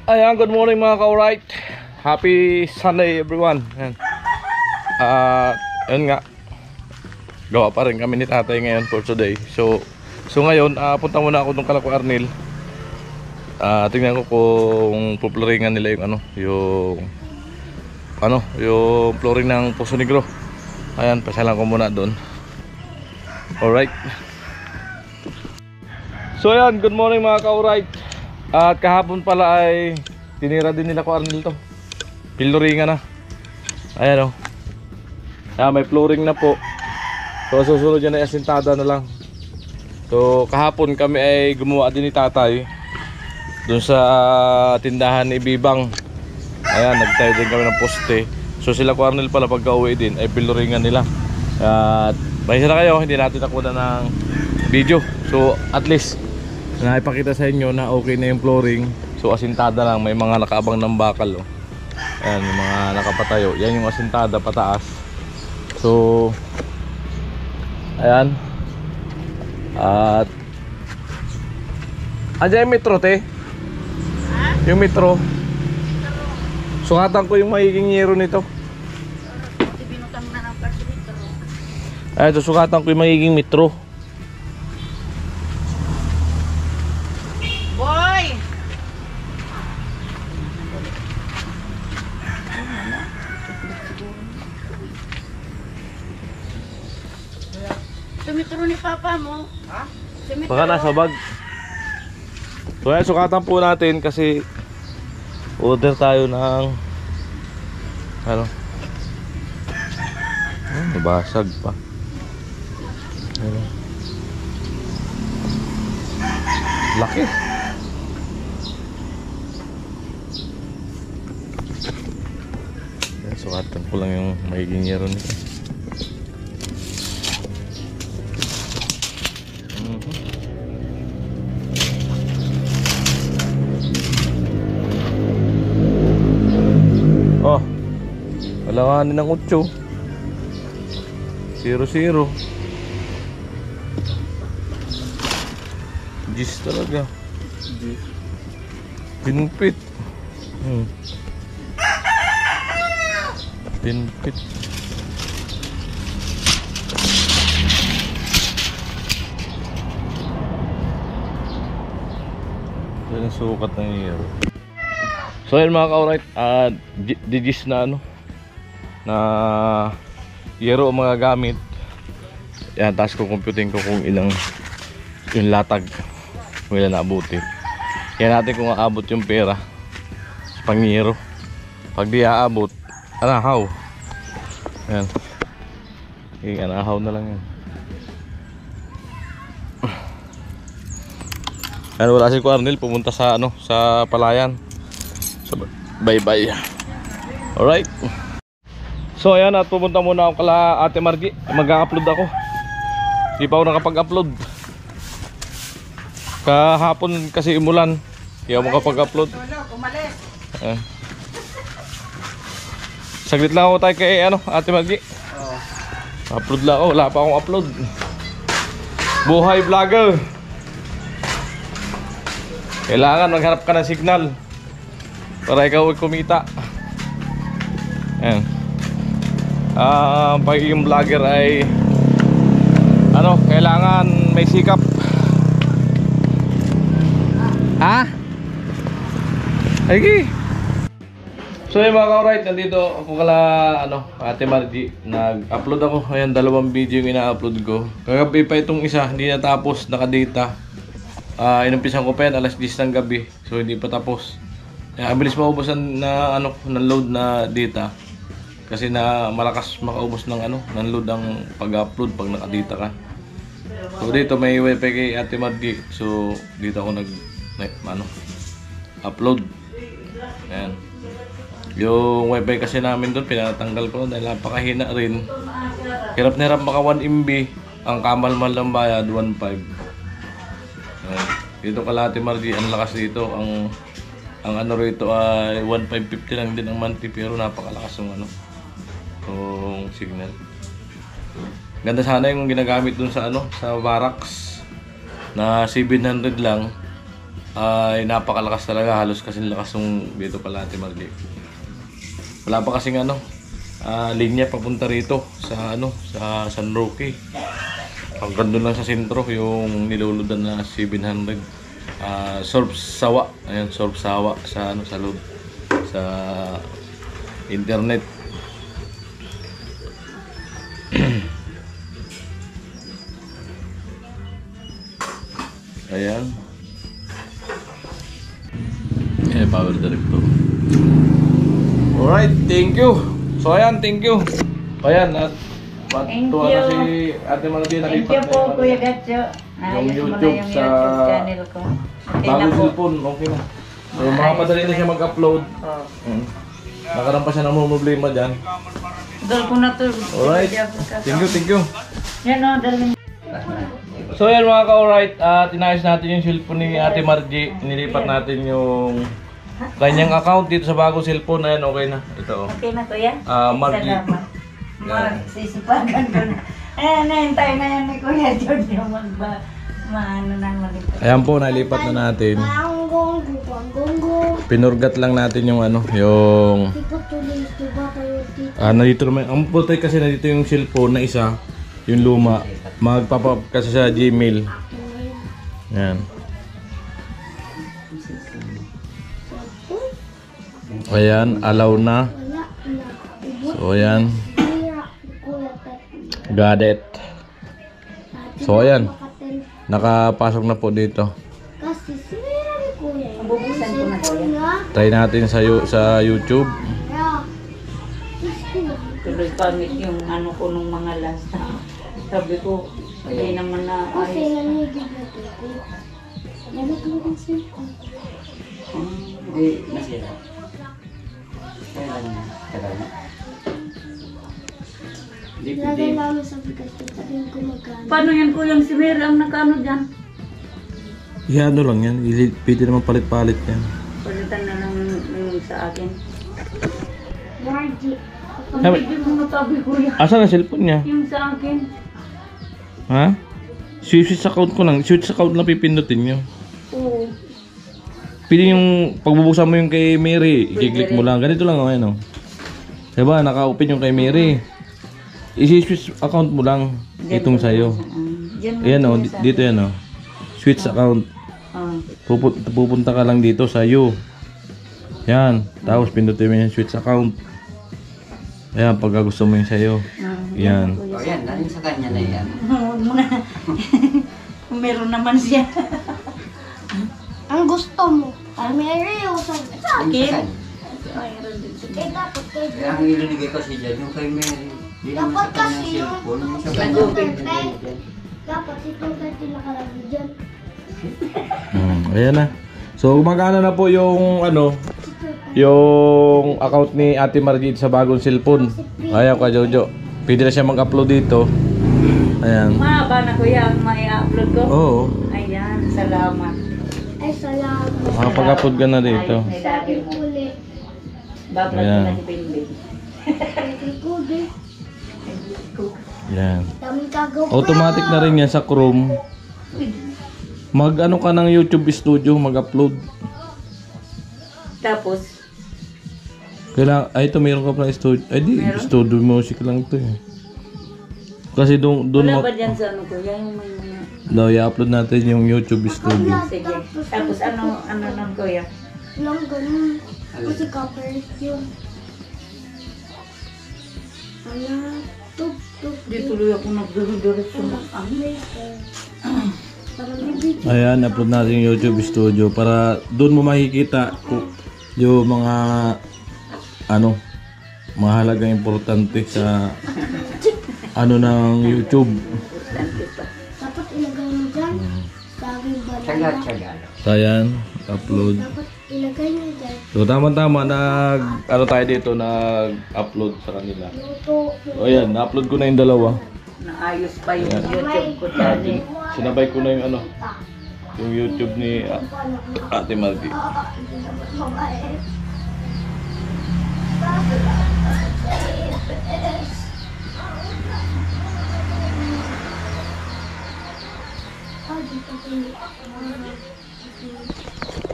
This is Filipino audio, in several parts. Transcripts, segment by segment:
Ayan, good morning mga ka-alright. Happy Sunday everyone. Ayan. Ayun nga. Gawa pa rin kami ni tatay ngayon for today. So ngayon, punta muna ako dun kala ko Arnel. Tingnan ko kung puploringan nila yung yung flooring ng Poso Negro. Ayan, pasalan ko muna doon. Alright. So ayan, good morning mga ka-alright. At kahapon pala ay tinira din nila ko Arnel to. Piloringan na. Ayan o. May flooring na po. So susunod yan ay asintada na lang. So kahapon kami ay gumawa din ni tatay dun sa tindahan ni Bibang. Ayan, nagtayo din kami ng poste. So sila ko Arnel pala pagka uwi din ay piloringan nila. At mahisa na kayo, hindi natin nakuha ng video. So at least naipakita sa inyo na okay na yung flooring. So asintada lang, may mga nakaabang ng bakal oh. Ayan, yung mga nakapatayo. Yan yung asintada pataas. So ayan. At andyan yung metro te. Yung metro. Sungatan ko yung magiging yero nito. Binutang na ng metro. Ayan, sungatan ko yung magiging metro. Boy! Sumitro ni papa mo. Ha? Baka nasa bag. So ayan, sukatan po natin kasi order tayo ng nabasag pa. Laki. Ayan, sukatan ko lang yung magiging yero nito. Oh, alanganin ng 8 0-0 Gis talaga. Pinpit. Pinpit. Yan ang sukat ng hero. So yun mga ka-alright, digis na na yero ang mga gamit. Yan, tapos kukumputin ko kung ilang yung latag, kung ilan naabuti. Kaya natin kung aabot yung pera sa pang-yero. Pag di aabot, anahaw. Yan, anahaw na lang yan. Yan, wala si Arnel, pumunta sa sa Palayan. So, bye-bye. Alright. So ayan, at pumunta muna ako kala Ate Margie. Mag-upload ako. Hindi pa ako nakapag-upload. Kahapon kasi umulan. Hindi ako makapag-upload. Saglit lang ako tayo kay Ate Margie. Upload lang ako, wala pa akong upload. Buhay vlogger. Kailangan maghanap ka ng signal para ikaw ay kumita. Ayan. Pagiging vlogger ay kailangan may sikap. Ha? Ay, so yun mga ka-alright, nandito ako kala Ate Margie. Nag-upload ako. Ayan, 2 video yung ina-upload ko. Kagabi pa itong isa, hindi natapos, nakadata. Inumpisan ko pa yan alas 10 ng gabi. So hindi pa tapos. Ang bilis maubusan na ng load na data. Kasi na malakas makaubos ng ng load ang pag-upload pag nakadata ka. So dito may wifi kay Ate Margie. So dito ako upload. Ayan. Yung wifi kasi namin doon pinatanggal ko dahil napakahina rin. Hirap na hirap maka 1 MB. Ang kamalmal ng bayad 1.5. Ayan. Dito kala Ate Margie, ang lakas dito. Ang rito ay 1.550 lang din ang monthly, pero napakalakas ng yung signal. Ganda sana yung ginagamit dun sa sa barracks na 700 lang. ay napakalakas talaga. Halos kasing lakas ng dito pala Ate Margie. Wala pa kasing linya papunta rito sa sa San Roque. Hanggang doon lang sa sentro yung niluludan na 700. Sorb sawa. Ayan, sorb sawa sa sa loob sa internet. Ayan. Power director. Alright, thank you. So ayan, thank you. Ayan, at Thank tuwa you. na si Ate Margie Thank nalipat you po, na Kuya Gatcho. yung Ayos mo na YouTube yung sa YouTube channel ko. Okay na bagong po. cellphone, okay na. So makapadali na siya mag-upload. Oh. Nakaroon pa siya ng mga problema dyan. Dal ko na to. Alright, thank you, thank you. Yan o, dalhin. So yan mga ka-alright, inayos natin yung cellphone ni Ate Margie. Nilipat natin yung kanyang account dito sa bagong cellphone. Ayan, okay na. Ito. Okay na, Kuya? Margie. Salamat. Sisipagan ko na. Ayan, nahintay na yan ni Kuya George yung maano na malipat. Ayan po, nalipat na natin. Pinurgat lang natin yung yung nandito naman. Ang putay kasi nandito yung cellphone na isa, yung luma. Magpapap kasi sa Gmail. Ayan. Ayan, allow na. So ayan. Got it. So ayan. Nakapasok na po dito. Mabubusan ko na, Kuya. Try natin sa YouTube. Tuloy pangit yung ko nung mga last. Sabi ko, hindi naman na ayos. Nasira. Kaya lang tagal na. Lagay namin sa bigas ko, sabihin ko magkano. Paano yan, Kuya? Si Mary ang nakano dyan? Ano lang yan. Pwede naman palit-palit yan. Palitan na lang yung sa akin. Margie. Ang hindi mo natabi, Kuya. Asan ang cellphone niya? Yung sa akin. Ha? Switch account ko lang. Switch account lang pipindutin nyo. Oo. Pili yung pagbubuksan mo yung kay Mary, i-click mo lang. Ganito lang oh. Diba, naka-open yung kay Mary. I-switch account mo lang itong sa'yo. Ayan oh, dito yan oh. Switch account. Pupunta ka lang dito sa'yo. Yan. Tapos pindutin mo yung switch account. Ayan, pagka gusto mo yung sa'yo. Yan. O yan, narin sa kanya na yan. Huwag mo na. Meron naman siya. Ang gusto mo. Mary o sa Yung akin. sa kanya. Mayroon din siya. Eh, dapat kayo. Kaya ang ilinigay kasi dyan, yung kay Mary. Di naman Dapat sa kanyang kasi yung- cellphone, yung sa Itong kanya. 30. Dapat itong 30 nakalagay dyan. Ayan na. So, gumagana na po yung yung account ni Ate Margie sa bagong cellphone. Ayan ka Jojo. Pwede na siya mag-upload dito. Ayan. Mahaba na, Kuya, ang may upload ko. Oo. Ayan, salamat. Ay, salamat. Makapag-upload ka na dito. Ayos na ilagay Sabi mo. ko ulit. Bablag Ayan. na si Bimbing. Sabi ko ulit. Ayan. Daming kagawa. Automatic na rin yan sa Chrome. Mag-ano ka ng YouTube Studio, mag-upload. Tapos, Ito mayroon ka pala studio. Ay di, Meron? studio music lang ito eh. Kasi doon wala mo, ba dyan sa Kuya? Yung may mga... daw i-upload natin yung YouTube Studio. Sige. Tapos ano nang Kuya? Walang ganun. Kasi copyright yun. Tug. Di tuloy ako nagduro-duro sa Parang bibig. Ayan, upload natin yung YouTube Studio para doon mo makikita yung mga mahalagang importante sa ng YouTube. Dapat ilagay mo dyan. Saging banana. Tsaga-tsaga. So ayan, upload. Dapat ilagay mo dyan. So tama-tama tayo dito, nag-upload sa kanila. Luto. O ayan, na-upload ko na yung dalawa. Naayos pa yung YouTube ko dyan. Sinabay ko na yung yung YouTube ni Ate Margie.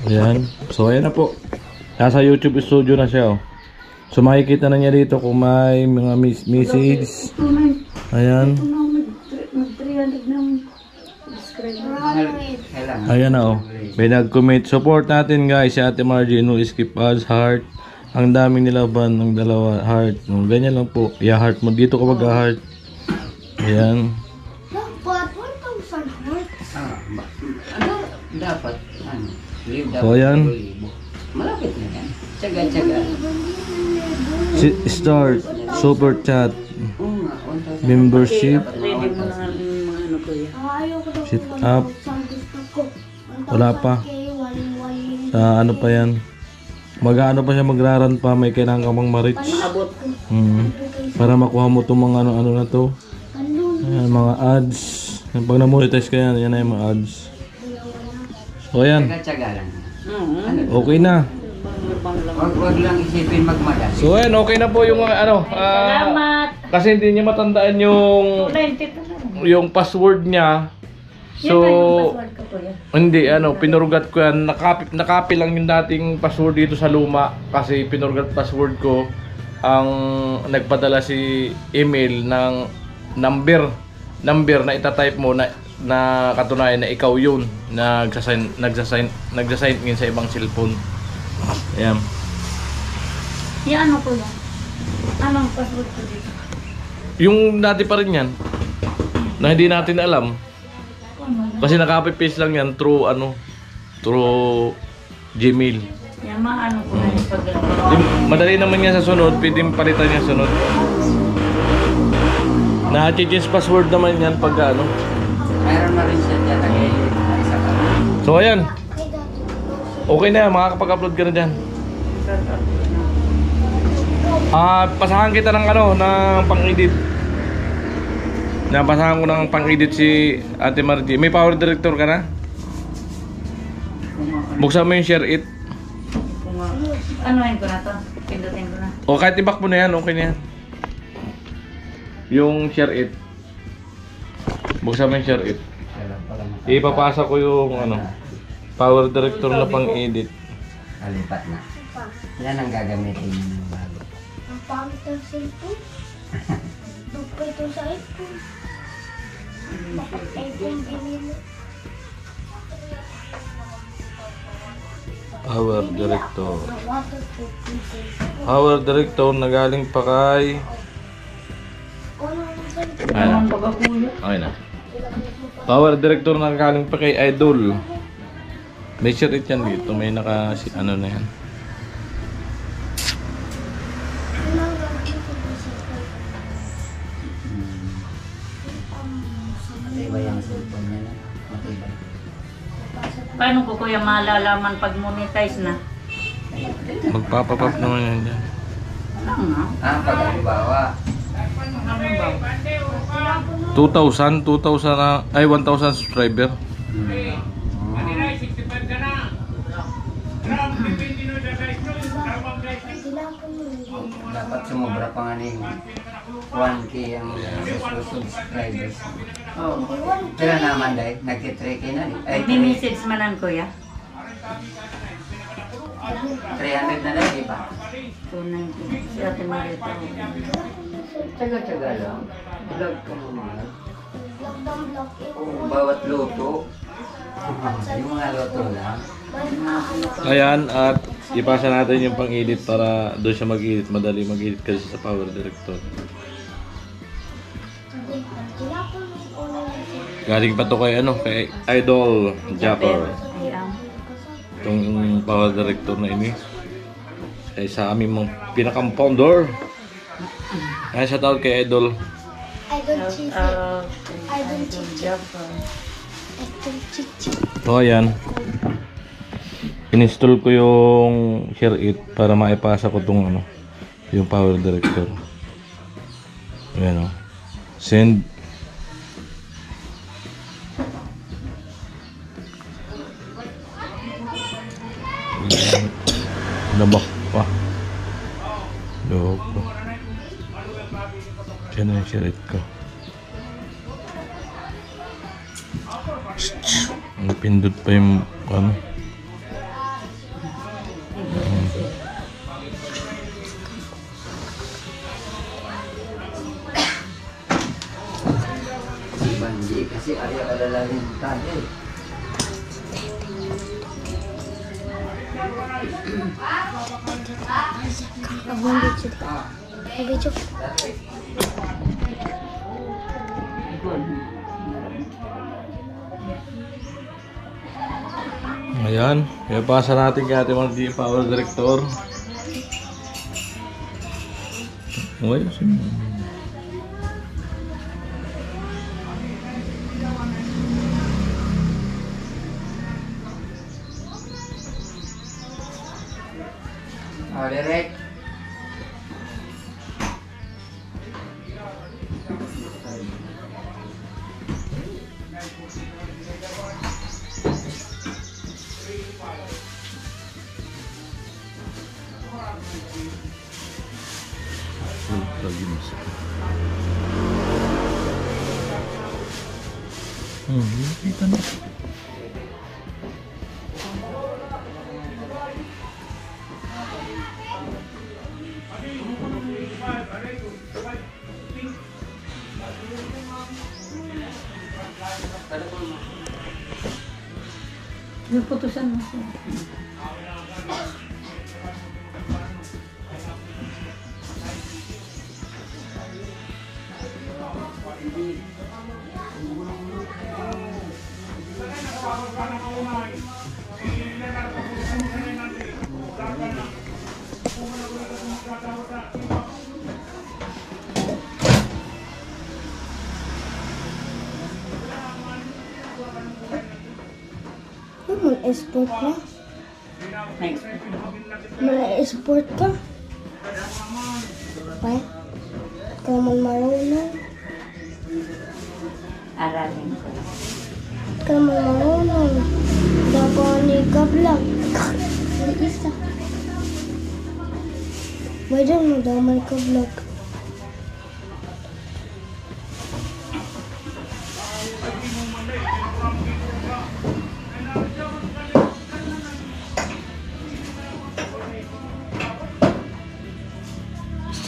Ayan. So, ayan na po. Nasa YouTube studio na siya, oh. So, makikita na niya dito kung may mga message. Ayan. Mag-300 ng subscriber. Kailangan. Ayan na, oh. May nag-commit. Support natin, guys. Si Ate Margie, no, skip us, heart. Ang daming nilaban ng dalawa, heart. No, ganyan lang po. Heart mo. Dito ka mag-heart. Ayan. Dapat 1,000 hearts. Ano? Dapat. Ano? Live dapat. So, ayan. Malapit na yan. Tsaga-tsaga. Start. Super chat. Oo nga. 1,000. Membership. Ready mo na nga yung mga ano ko yan. Ayaw ko daw Sit kung up. 1,000 gusto ko. Wala pa. 1,000 waling-waling. Sa ano pa yan? Mag-ano pa siya, magraran pa. May kailangan ka bang ma-reach. Abot. Para makuha mo itong mga ano na to. Ayan, mga ads. Yan, pag na-monetize ka yan, yan na yung mga ads. So ayan. Tsaga-tsaga lang. Okay na. Wag lang isipin magmadali. So ayan, okay na po yung ano. Salamat. Kasi hindi niya matandaan yung 92 na lang. yung password niya. So, Yan na yung password ko po yan. hindi, pinurugat ko yan. Nakapi lang yung dating password dito sa luma. Kasi pinurugat password ko. Ang nagpadala si email ng number na itatype mo na katunayan na ikaw yun. Nagsasign in sa ibang cellphone. Ayan. Yan ano ko yan? Anong password ko dito? Yung dati pa rin yan. Na hindi natin alam. Kasi naka-copy-paste lang yan through Gmail. Yan maano ko na yung paglalaro. Madali naman yan sa sunod, pwedeng palitan yan sa sunod. Na-change password naman yan pag ano. Mayroon na rin siya dyan. Isa ka. So ayan. Okay na yan, makakapag-upload ka na dyan. Pasahan kita ng ng pang-edit. Napasahan ko ng pang-edit si Ate Margie. May power director ka na? Buksan mo yung share it. Anuhin ko na to? Pindutin ko na. O kahit ibak mo na yan, okay na yan. Yung share it. Buksan mo yung share it. Ipapasa ko yung power director na pang-edit. Nalipat na. Yan ang gagamitin mo ng bago. Ang pangit ng cellphone. Dugpa ito sa iPhone. Bakit iPhone binili? Power director. Waterproof yung cellphone. Power director na galing pa kay... Ano ang cellphone? Ayan. Ang pagkakuya. Okay na. Power director na galing pa kay Idol. May share it yan dito. May na yan. Matibay ang cellphone niya na. Matibay. Paano ko kuya malalaman pag monetize na? Magpapapap naman yan dyan. Ano nga? Pag halimbawa, 2,000 na, ay 1,000 subscriber. dapat sumobra pa nga ng 1K ang subscribers. Oo. Kaya naman dahil, nagtitreke na rin. Ay, Nag-message manan kuya. 300 na lang, iba. 290. Si Ate Marita. Tsaga-tsaga lang. Vlog ka naman. Lock. Bawat luto. Yung mga luto lang. Ayan, at ipasa natin yung pang-edit para doon siya mag-edit. Madali mag-edit kasi sa power director. Galing pa to kay Idol Japper. Ayan. Itong power director na ini. Ay sa aming mga pinaka-founder. Ay sa tawag kay Idol. Idol Chichi. Idol Chichi. Idol Chichi. So ayan. Install ko yung share it para maipasa ko tong yung power director. Ayan o. Send. Nabak pa. Loko. Diyan na yung share it ko. Pindot pa yung ano. Si Banji kasi ayaw alalangin tayo. Abang bicho. Bicho. Ayan, ipapasa natin kay Ate Margie, Power Director. Okay, Direct. lagi masuk. Kita na. Yung putusan mo siya. Mag-sport ka? Next. Mag-sport ka? Pa? Ka man marunong? Aralin ko. Ka man marunong? Dapat ni ka-vlog. May isa. Pwede mo daw may ka-vlog.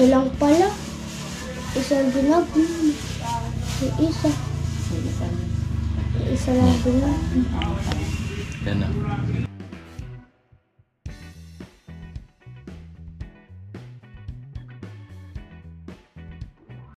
Isa lang pala. Isang binag. Isa. Sige, sabi. Isa lang binag. Yan na.